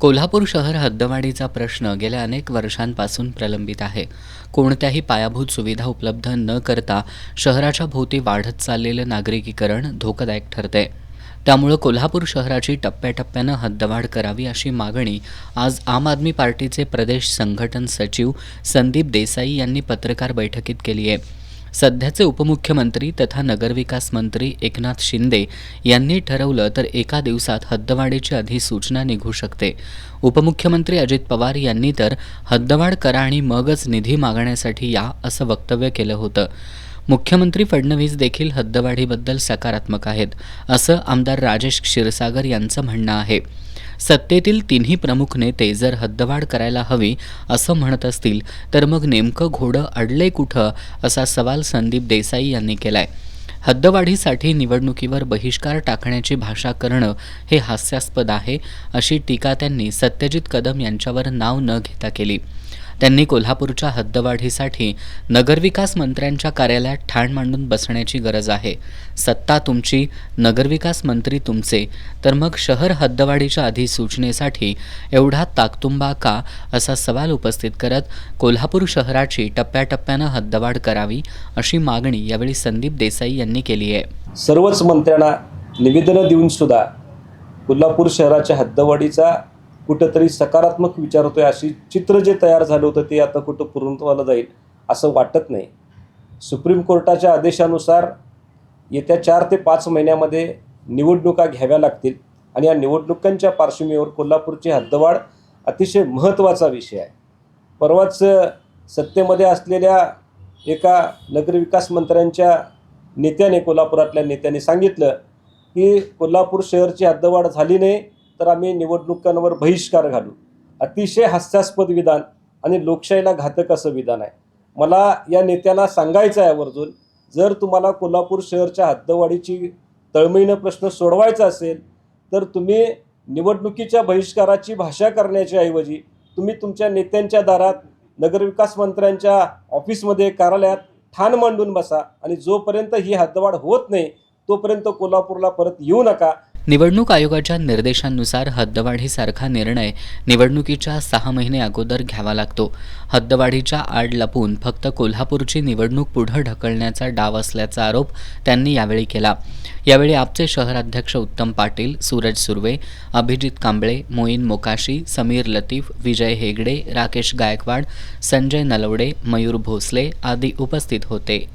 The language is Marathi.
कोल्हापूर शहर हद्दवाढीचा प्रश्न गेल्या अनेक वर्षांपासून प्रलंबित आहे. कोणत्याही पायाभूत सुविधा उपलब्ध न करता शहराच्या भोवती वाढत चाललेलं नागरिकीकरण धोकादायक ठरते. त्यामुळे कोल्हापूर शहराची टप्प्याटप्प्यानं हद्दवाढ करावी अशी मागणी आज आम आदमी पार्टीचे प्रदेश संघटन सचिव संदीप देसाई यांनी पत्रकार बैठकीत केली आहे. सध्याचे उपमुख्यमंत्री तथा नगरविकास मंत्री एकनाथ शिंदे यांनी ठरवलं तर एका दिवसात हद्दवाढीची अधिसूचना निघू शकते. उपमुख्यमंत्री अजित पवार यांनी तर हद्दवाढ करा आणि मगच निधी मागण्यासाठी या असं वक्तव्य केलं होतं. मुख्यमंत्री फडणवीस देखील हद्दवाढीबद्दल सकारात्मक आहेत, असं आमदार राजेश क्षीरसागर यांचं म्हणणं आहे. सत्तेतील तिन्ही प्रमुख नेते जर हद्दवाढ करायला हवी असं म्हणत असतील तर मग नेमकं घोडं अडलंय कुठं, असा सवाल संदीप देसाई यांनी केलाय. हद्दवाढीसाठी निवडणुकीवर बहिष्कार टाकण्याची भाषा करणं हे हास्यास्पद आहे, अशी टीका त्यांनी सत्यजित कदम यांच्यावर नाव न घेता केली. त्यांनी कोल्हापूरच्या हद्दवाढीसाठी नगरविकास मंत्र्यांच्या कार्यालयात ठाण मांडून बसण्याची गरज आहे. सत्ता तुमची, नगरविकास मंत्री तुमचे, तर मग शहर हद्दवाढीच्या अधिसूचनेसाठी एवढा ताकतुंबा का, असा सवाल उपस्थित करत कोल्हापूर शहराची टप्प्याटप्प्यानं हद्दवाढ करावी अशी मागणी यावेळी संदीप देसाई यांनी केली आहे. सर्वच मंत्र्यांना निवेदनं देऊन सुद्धा कोल्हापूर शहराच्या हद्दवाढीचा कुठंतरी सकारात्मक विचार होतोय, अशी चित्र जे तयार झालं होतं ते आता कुठं पूर्णत्वाला जाईल असं वाटत नाही. सुप्रीम कोर्टाच्या आदेशानुसार येत्या 4 ते 5 महिन्यामध्ये निवडणुका घ्याव्या लागतील आणि या निवडणुकांच्या पार्श्वभूमीवर कोल्हापूरची हद्दवाढ अतिशय महत्त्वाचा विषय आहे. परवाच सत्तेमध्ये असलेल्या एका नगरविकास मंत्र्यांच्या नेत्याने, कोल्हापुरातल्या नेत्याने सांगितलं की कोल्हापूर शहरची हद्दवाढ झाली नाही तर आम्ही निवडणुकांवर बहिष्कार घालू. अतिशय हास्यास्पद विधान आणि लोकशाहीला घातक असं विधान आहे. मला या नेत्याला सांगायचं आहे आवर्जून, जर तुम्हाला कोल्हापूर शहरच्या हद्दवाढीची तळमळीनं प्रश्न सोडवायचा असेल तर तुम्ही निवडणुकीच्या बहिष्काराची भाषा करण्याच्या ऐवजी तुम्ही तुमच्या नेत्यांच्या दारात, नगरविकास मंत्र्यांच्या ऑफिसमध्ये, कार्यालयात ठाण मांडून बसा आणि जोपर्यंत ही हद्दवाढ होत नाही तोपर्यंत कोल्हापूरला परत येऊ नका. निवडणूक आयोगाच्या निर्देशांनुसार हद्दवाढीसारखा निर्णय निवडणुकीच्या 6 महिने अगोदर घ्यावा लागतो. हद्दवाढीच्या आड लपून फक्त कोल्हापूरची निवडणूक पुढे ढकलण्याचा डाव असल्याचा आरोप त्यांनी यावेळी केला. यावेळी आपचे शहराध्यक्ष उत्तम पाटील, सूरज सुर्वे, अभिजित कांबळे, मोईन मोकाशी, समीर लतीफ, विजय हेगडे, राकेश गायकवाड, संजय नलवडे, मयूर भोसले आदी उपस्थित होते.